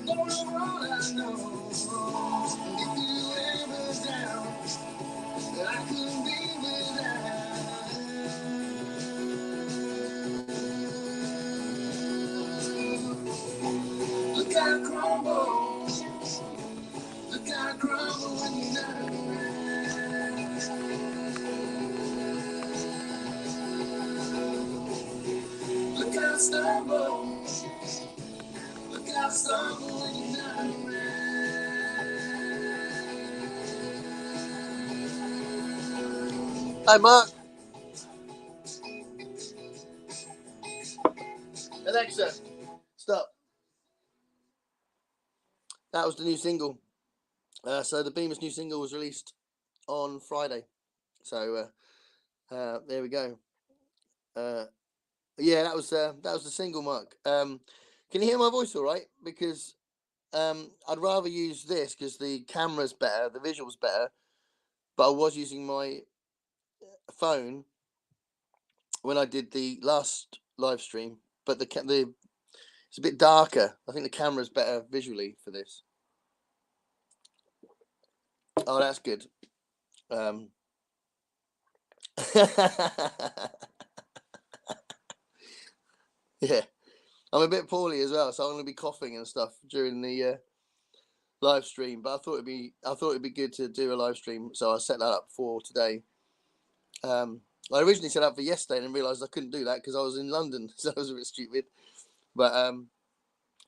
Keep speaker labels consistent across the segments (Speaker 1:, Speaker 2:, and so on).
Speaker 1: Don't know what I know. If you ever down, I couldn't be without. Look how I crumble. Look how I crumble when you're not around. Look how I stumble. Look how I stumble when you're not around. Hi, Mark. Alexa, stop. That was the new single. So the Beamer's new single was released on Friday. So there we go. Yeah, that was the single, Mark. Can you hear my voice all right? Because I'd rather use this because the camera's better, the visual's better. But I was using my phone when I did the last live stream. But the it's a bit darker. I think the camera's better visually for this. Oh, that's good. Yeah, I'm a bit poorly as well, so I'm going to be coughing and stuff during the live stream. But I thought it'd be good to do a live stream, so I set that up for today. I originally set up for yesterday and realised I couldn't do that because I was in London, so I was a bit stupid. But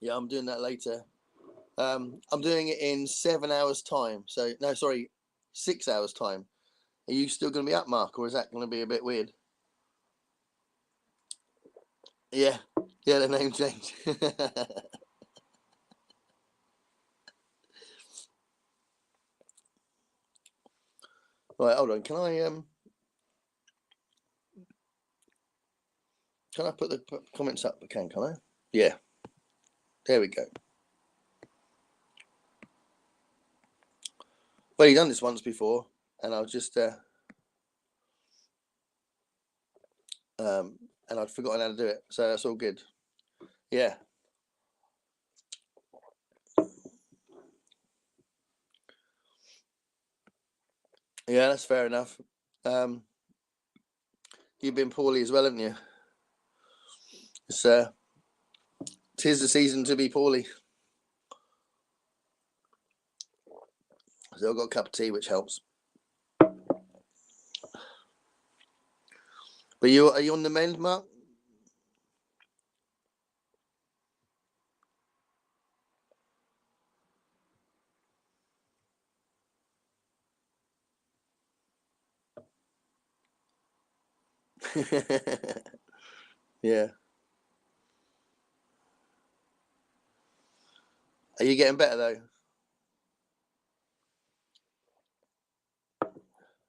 Speaker 1: yeah, I'm doing that later. I'm doing it in 7 hours' time. So no, sorry, 6 hours' time. Are you still going to be up, Mark, or is that going to be a bit weird? Yeah, the name change. Right, hold on. Can I put the comments up? Can I? Yeah. There we go. Well, you've done this once before, and I was just and I'd forgotten how to do it, so that's all good. Yeah. Yeah, that's fair enough. You've been poorly as well, haven't you? It's 'tis the season to be poorly. So I've got a cup of tea, which helps. But are you on the mend, Mark? Yeah. Are you getting better though?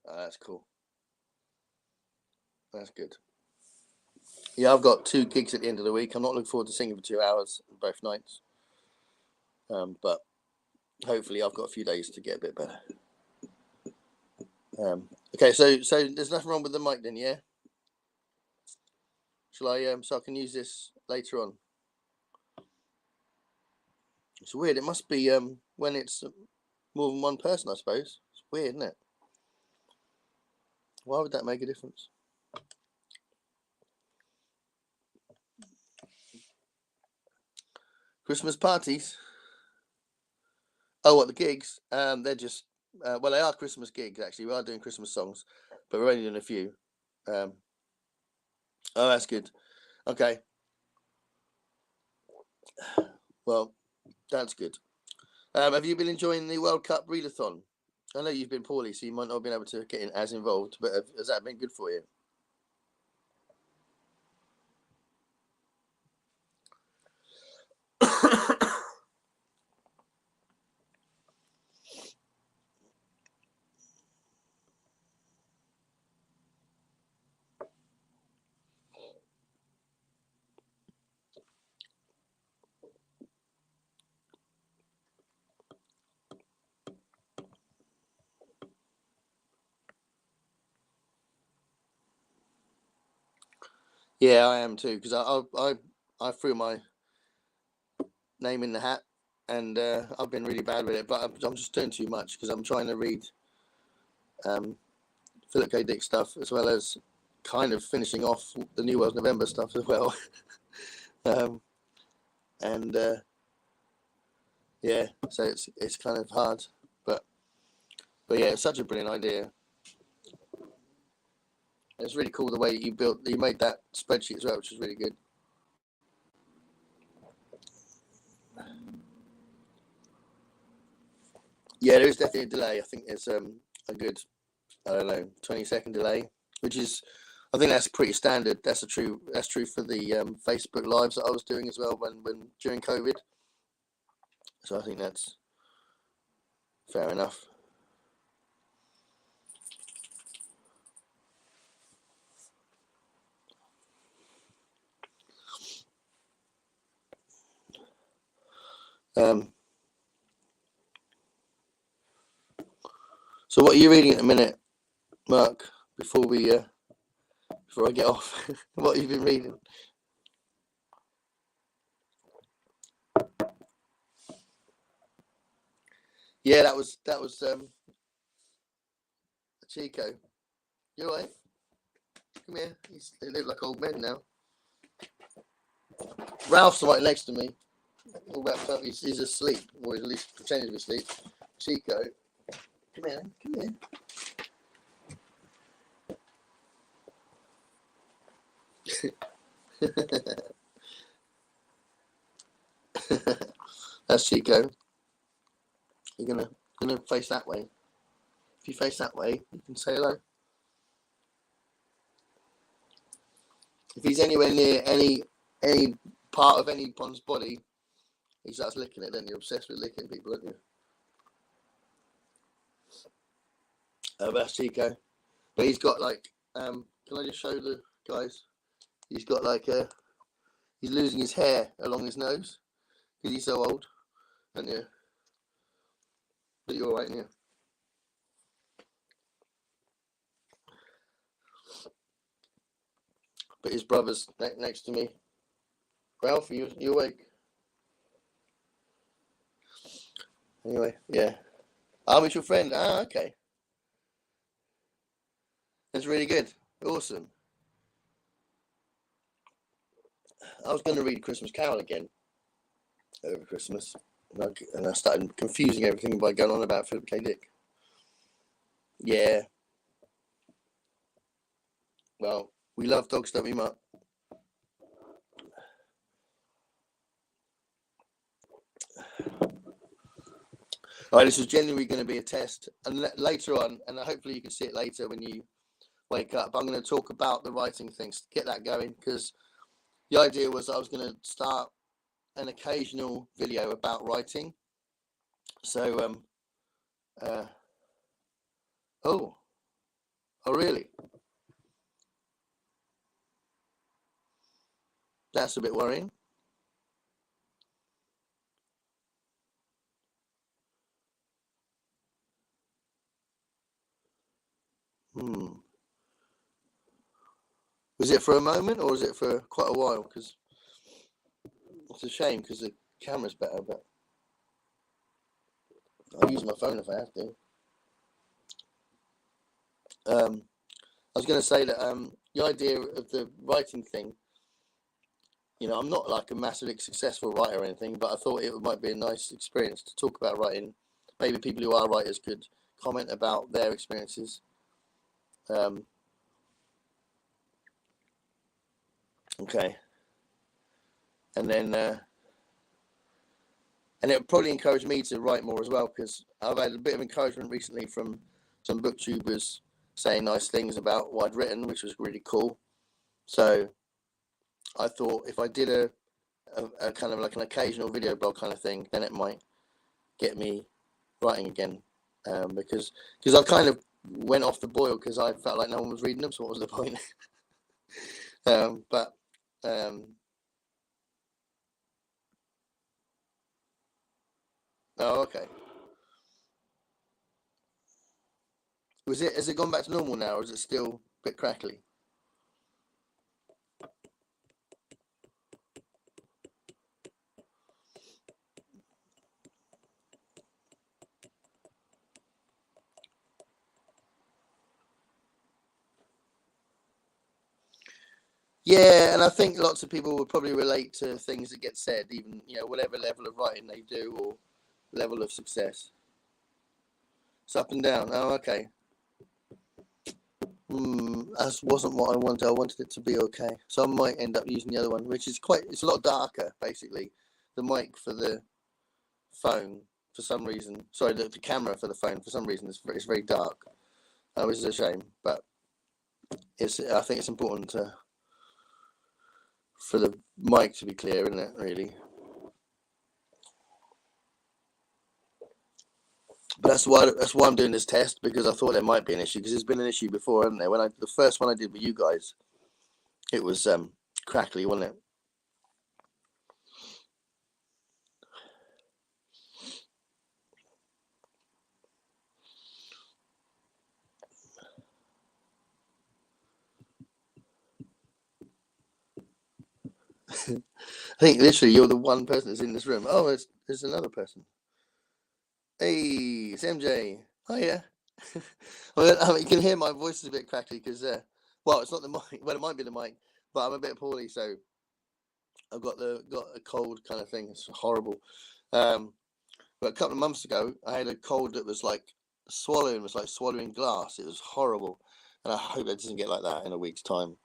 Speaker 1: Oh, that's cool. That's good. Yeah, I've got 2 gigs at the end of the week. I'm not looking forward to singing for 2 hours both nights. But hopefully I've got a few days to get a bit better. Okay, so there's nothing wrong with the mic then, yeah? Shall I so I can use this later on? It's weird. It must be when it's more than one person, I suppose. It's weird, isn't it? Why would that make a difference? Christmas parties. Oh, what, the gigs? They're just well, they are Christmas gigs actually. We are doing Christmas songs, but we're only doing a few. Oh, that's good. Okay. Well, that's good. Have you been enjoying the World Cup readathon? I know you've been poorly, so you might not have been able to get in as involved. But has that been good for you? Yeah, I am too because I threw my name in the hat and I've been really bad with it. But I'm just doing too much because I'm trying to read Philip K. Dick stuff as well as kind of finishing off the New World November stuff as well. And yeah, so it's kind of hard, but yeah, it's such a brilliant idea. It's really cool the way you made that spreadsheet as well, which is really good. Yeah, there is definitely a delay. I think there's a good, I don't know, 20-second delay, which is, I think that's pretty standard. That's true for the Facebook lives that I was doing as well when during COVID. So I think that's fair enough. So what are you reading at the minute, Mark? Before I get off, what have you been reading? Yeah, that was Chico. You all right? Come here. They look like old men now. Ralph's right next to me. All wrapped up. He's asleep, or at least pretending to be asleep. Chico, come here. That's Chico. You're gonna face that way. If you face that way, you can say hello. If he's anywhere near any part of anyone's body, he starts licking it. Then you're obsessed with licking people, aren't you? That's Chico. But he's got like, can I just show the guys? He's got like he's losing his hair along his nose because he's so old, aren't you? But you're all right, yeah. But his brother's next to me. Ralph, you awake? Anyway, yeah. It's your friend. Ah, okay. That's really good. Awesome. I was going to read Christmas Carol again over Christmas, and I started confusing everything by going on about Philip K. Dick. Yeah. Well, we love dogs, don't we, Mark? All right, this was genuinely going to be a test, and later on, and hopefully you can see it later when you wake up. I'm going to talk about the writing things, get that going, because the idea was I was going to start an occasional video about writing. So, oh, really? That's a bit worrying. Was it for a moment or was it for quite a while? Because it's a shame because the camera's better, but I'll use my phone if I have to. I was going to say that the idea of the writing thing, I'm not like a massively successful writer or anything, but I thought it might be a nice experience to talk about writing. Maybe people who are writers could comment about their experiences. Okay. And then, and it probably encouraged me to write more as well, because I've had a bit of encouragement recently from some booktubers saying nice things about what I'd written, which was really cool. So I thought if I did a kind of like an occasional video blog kind of thing, then it might get me writing again, because I kind of went off the boil because I felt like no one was reading them, so what was the point? But oh, okay. Has it gone back to normal now, or is it still a bit crackly? Yeah, and I think lots of people would probably relate to things that get said, even whatever level of writing they do or level of success. It's up and down. Oh, okay. That wasn't what I wanted. I wanted it to be okay. So I might end up using the other one, which is it's a lot darker, basically. The mic for the phone, for some reason. Sorry, the camera for the phone, for some reason, it's very dark. Which is a shame. But I think it's important for the mic to be clear, isn't it, really? But that's why I'm doing this test, because I thought there might be an issue, because there's been an issue before, hasn't there? The first one I did with you guys, it was crackly, wasn't it? I think literally you're the one person that's in this room. Oh, there's another person. Hey, it's MJ. Oh yeah. Well, you can hear my voice is a bit crackly because, well, it's not the mic. Well, it might be the mic, but I'm a bit poorly, so I've got a cold kind of thing. It's horrible. But a couple of months ago, I had a cold that was like swallowing glass. It was horrible, and I hope it doesn't get like that in a week's time.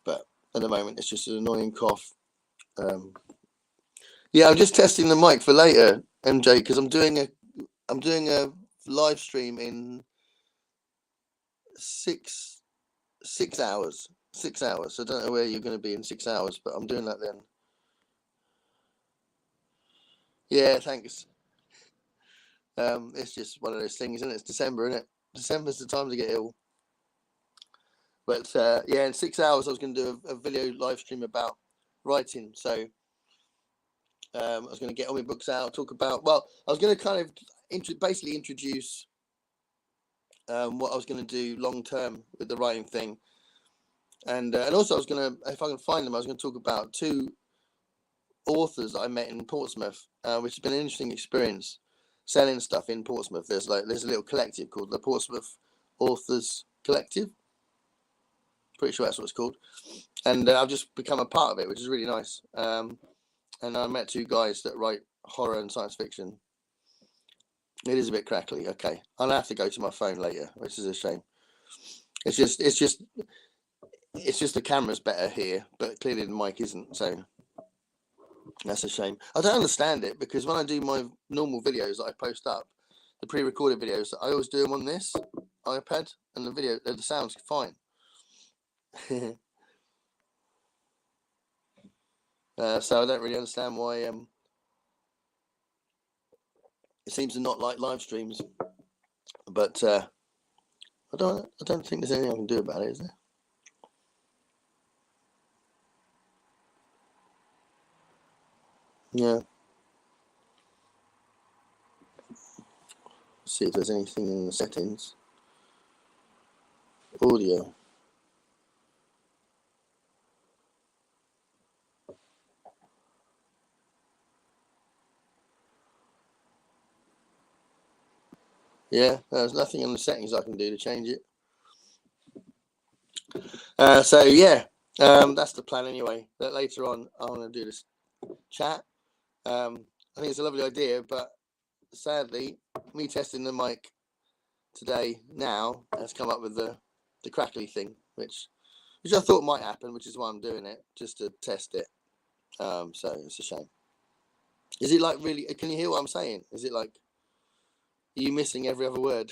Speaker 1: But at the moment, it's just an annoying cough. Yeah, I'm just testing the mic for later, MJ, because I'm doing a live stream in 6 hours. 6 hours. So I don't know where you're going to be in 6 hours, but I'm doing that then. Yeah, thanks. It's just one of those things, isn't it? It's December, isn't it? December's the time to get ill. But yeah, in 6 hours I was going to do a video live stream about writing. So I was going to get all my books out, talk about. Well, I was going to kind of basically introduce what I was going to do long term with the writing thing, and also I was going to, if I can find them, I was going to talk about two authors I met in Portsmouth, which has been an interesting experience selling stuff in Portsmouth. There's a little collective called the Portsmouth Authors Collective. Pretty sure that's what it's called, and I've just become a part of it, which is really nice. And I met two guys that write horror and science fiction. It is a bit crackly. Okay, I'll have to go to my phone later, which is a shame. It's just the camera's better here, but clearly the mic isn't. So that's a shame. I don't understand it, because when I do my normal videos that I post up, the pre-recorded videos, I always do them on this iPad, and the sound's fine. So I don't really understand why it seems to not like live streams. But I don't think there's anything I can do about it, is there? Yeah. See if there's anything in the settings. Audio. Yeah, there's nothing in the settings I can do to change it. So yeah, that's the plan anyway. That later on I want to do this chat. I think it's a lovely idea, but sadly, me testing the mic today now has come up with the crackly thing, which I thought might happen, which is why I'm doing it, just to test it. So it's a shame. Is it like really? Can you hear what I'm saying? Is it like, are you missing every other word?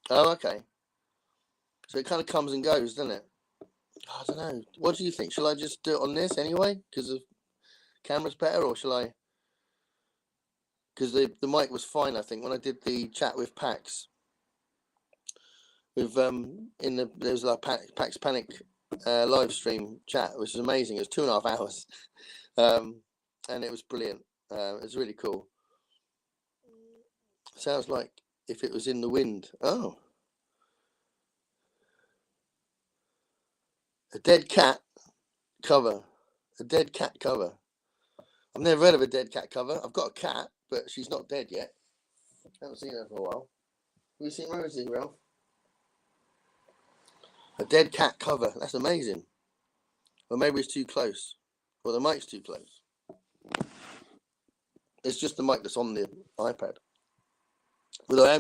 Speaker 1: Oh, okay. So it kind of comes and goes, doesn't it? I don't know. What do you think? Shall I just do it on this anyway, because the camera's better, or shall I? Because the mic was fine, I think, when I did the chat with Pax. With there was like Pax Panic live stream chat, which was amazing. It was 2.5 hours, and it was brilliant. It was really cool. Sounds like if it was in the wind. Oh, a dead cat cover. A dead cat cover. I've never heard of a dead cat cover. I've got a cat, but she's not dead yet. Haven't seen her for a while. Have you seen Rosie, Ralph? A dead cat cover. That's amazing. Or maybe it's too close. Or the mic's too close. It's just the mic that's on the iPad. But I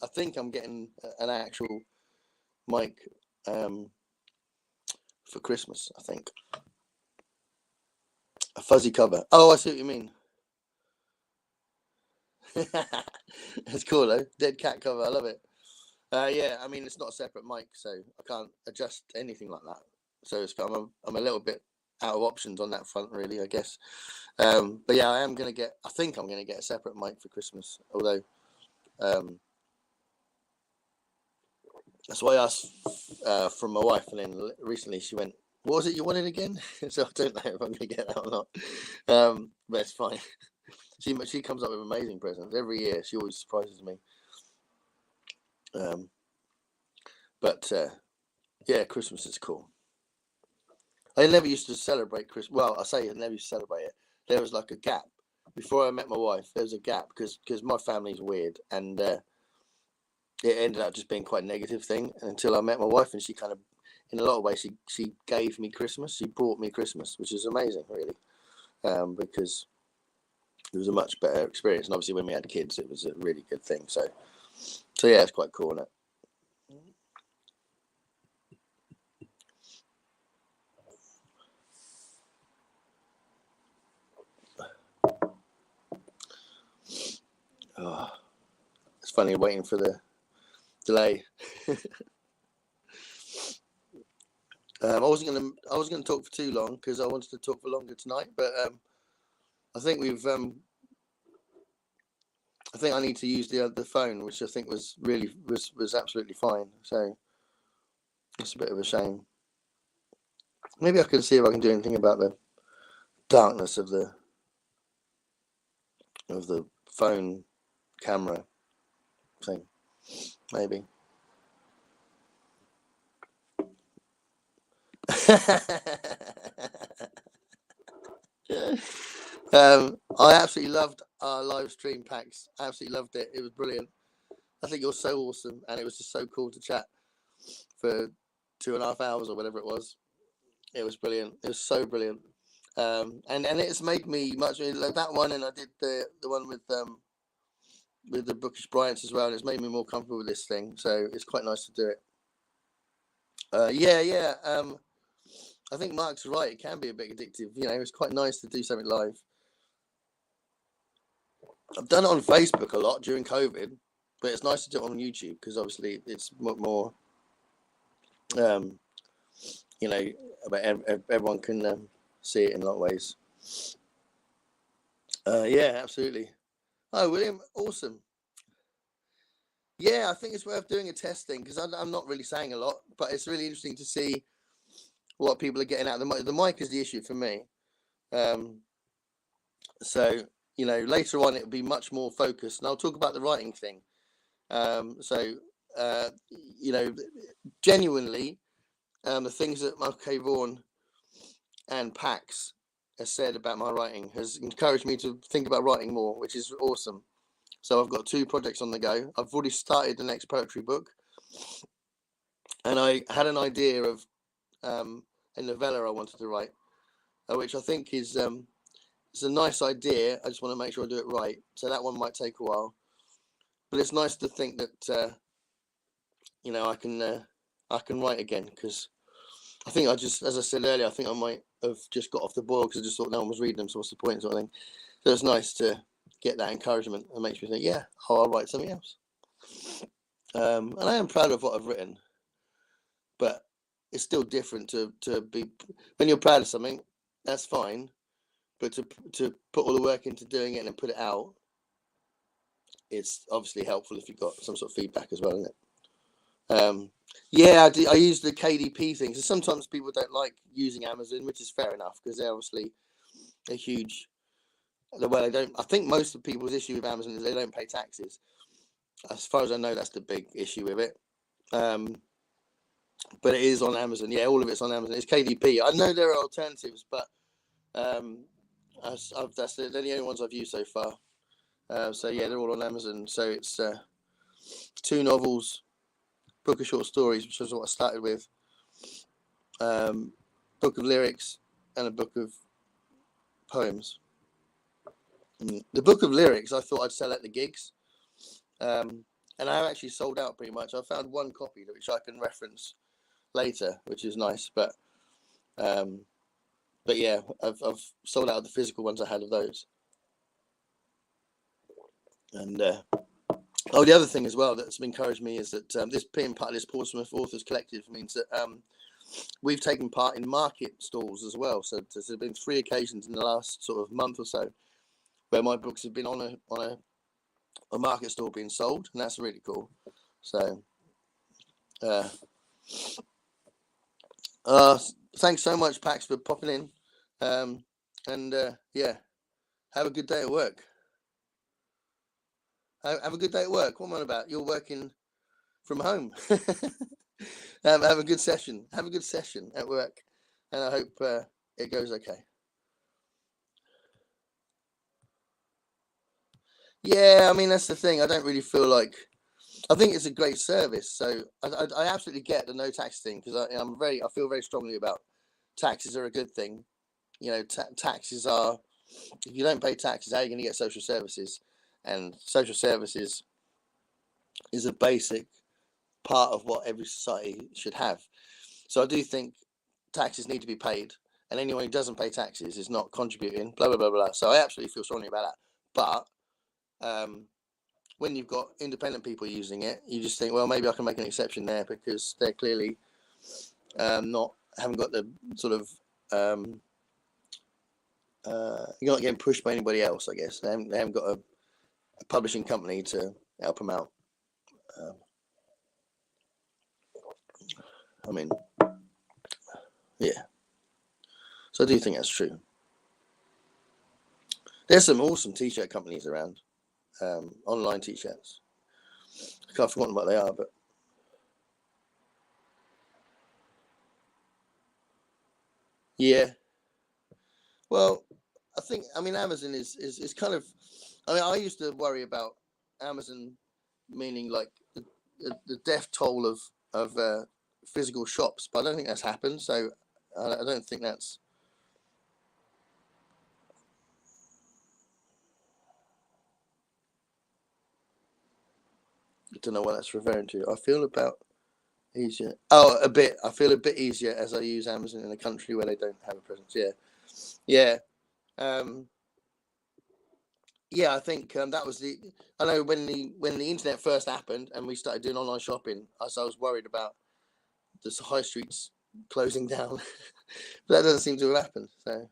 Speaker 1: think I'm getting an actual mic for Christmas, I think. A fuzzy cover. Oh, I see what you mean. It's cool though. Dead cat cover. I love it. Yeah, I mean, it's not a separate mic, so I can't adjust anything like that. So I'm a little bit out of options on that front, really, I guess. But yeah, I think I'm gonna get a separate mic for Christmas. Although, that's why I asked from my wife, and then recently she went, "What was it you wanted again?" So I don't know if I'm gonna get that or not. But it's fine. She comes up with amazing presents every year. She always surprises me. But yeah, Christmas is cool. I never used to celebrate Christmas. Well, I say I never used to celebrate it. There was like a gap before I met my wife. There was a gap because my family's weird, and it ended up just being quite a negative thing until I met my wife, and she kind of, in a lot of ways, she gave me Christmas. She brought me Christmas, which is amazing, really, because it was a much better experience. And obviously, when we had kids, it was a really good thing. So yeah, it's quite cool, isn't it? Oh, it's funny waiting for the delay. I wasn't gonna talk for too long because I wanted to talk for longer tonight, but I think I think I need to use the phone, which I think was absolutely fine. So it's a bit of a shame. Maybe I can see if I can do anything about the darkness of the phone camera thing. Maybe. I absolutely loved our live stream, Pax. I absolutely loved it. It was brilliant. I think you're so awesome, and it was just so cool to chat for 2.5 hours or whatever it was. It was brilliant. It was so brilliant. And it's made me much like that one, and I did the one with the Bookish Bryants as well, and it's made me more comfortable with this thing. So it's quite nice to do it. Yeah. I think Mark's right. It can be a bit addictive. You know, it's quite nice to do something live. I've done it on Facebook a lot during COVID, but it's nice to do it on YouTube because obviously it's more, you know, everyone can see it in a lot of ways. Yeah, absolutely. Oh, William, awesome. Yeah, I think it's worth doing a testing because I'm not really saying a lot, but it's really interesting to see what people are getting out of the mic. The mic is the issue for me. So, you know, later on it'll be much more focused, and I'll talk about the writing thing. So, you know, genuinely, the things that Michael Vaughan and Pax has said about my writing has encouraged me to think about writing more, which is awesome. So I've got 2 projects on the go. I've already started the next poetry book, and I had an idea of a novella I wanted to write, which I think is it's a nice idea. I just want to make sure I do it right. So that one might take a while, but it's nice to think that you know, I can write again because I think as I said earlier, I think I might have just got off the boil because I just thought no one was reading them, so what's the point, sort of thing. So it's nice to get that encouragement and makes me think, yeah, I'll write something else. And I am proud of what I've written, but it's still different to be when you're proud of something. That's fine, but to put all the work into doing it and put it out, it's obviously helpful if you've got some sort of feedback as well, isn't it? Yeah, I use the KDP thing. So sometimes people don't like using Amazon, which is fair enough because they're obviously a huge. Well, they don't. I think most of people's issue with Amazon is they don't pay taxes. As far as I know, that's the big issue with it. But it is on Amazon. Yeah, all of it's on Amazon. It's KDP. I know there are alternatives, but that's they're the only ones I've used so far. So yeah, they're all on Amazon. So it's 2 novels, book of short stories, which is what I started with, book of lyrics, and a book of poems. The book of lyrics I thought I'd sell at the gigs, and I have actually sold out pretty much. I found 1 copy which I can reference later, which is nice. But yeah, I've sold out of the physical ones I had of those. And the other thing as well that's encouraged me is that this being part of this Portsmouth Authors Collective means that we've taken part in market stalls as well. So there's been 3 occasions in the last sort of month or so where my books have been on a market stall being sold, and that's really cool. So thanks so much, Pax, for popping in, and yeah, have a good day at work. Have a good day at work. What am I about? You're working from home. Have a good session. Have a good session at work, and I hope it goes okay. Yeah, I mean, that's the thing. I don't really feel like. I think it's a great service. So I absolutely get the no tax thing, because I feel very strongly about taxes are a good thing. You know, taxes are. If you don't pay taxes, how are you going to get social services? And social services is a basic part of what every society should have. So I do think taxes need to be paid, and anyone who doesn't pay taxes is not contributing. Blah blah blah blah. So I absolutely feel strongly about that. But when you've got independent people using it, you just think, well, maybe I can make an exception there because they're clearly haven't got the sort of you're not getting pushed by anybody else. I guess they haven't got a publishing company to help them out. I mean, yeah. So I do think that's true. There's some awesome t-shirt companies around, online t-shirts. I can't forget what they are, but yeah. Well, I mean, Amazon is kind of. I mean, I used to worry about Amazon, meaning like the death toll of physical shops, but I don't think that's happened. So I don't think that's. I don't know what that's referring to. I feel about easier. Oh, a bit. I feel a bit easier as I use Amazon in a country where they don't have a presence. Yeah, yeah. Yeah, I think that was the. I know when the internet first happened and we started doing online shopping, I was worried about the high streets closing down, but that doesn't seem to have happened. So,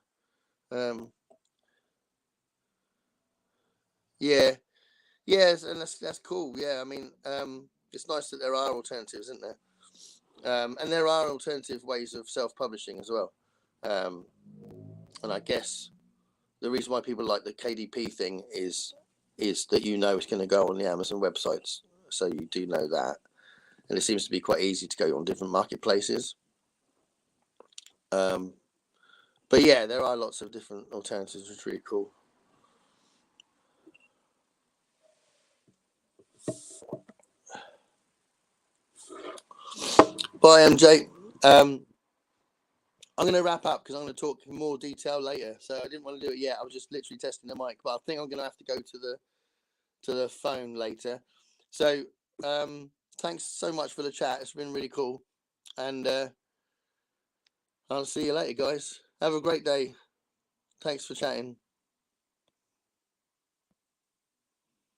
Speaker 1: yeah, yes, and that's cool. Yeah, I mean, it's nice that there are alternatives, isn't there? And there are alternative ways of self-publishing as well. And I guess the reason why people like the KDP thing is that it's going to go on the Amazon websites, so you do know that, and it seems to be quite easy to go on different marketplaces. But yeah, there are lots of different alternatives, which is really cool. Bye, MJ. I'm going to wrap up because I'm going to talk in more detail later. So I didn't want to do it yet. I was just literally testing the mic, but I think I'm going to have to go to the phone later. So thanks so much for the chat. It's been really cool, and I'll see you later, guys. Have a great day. Thanks for chatting.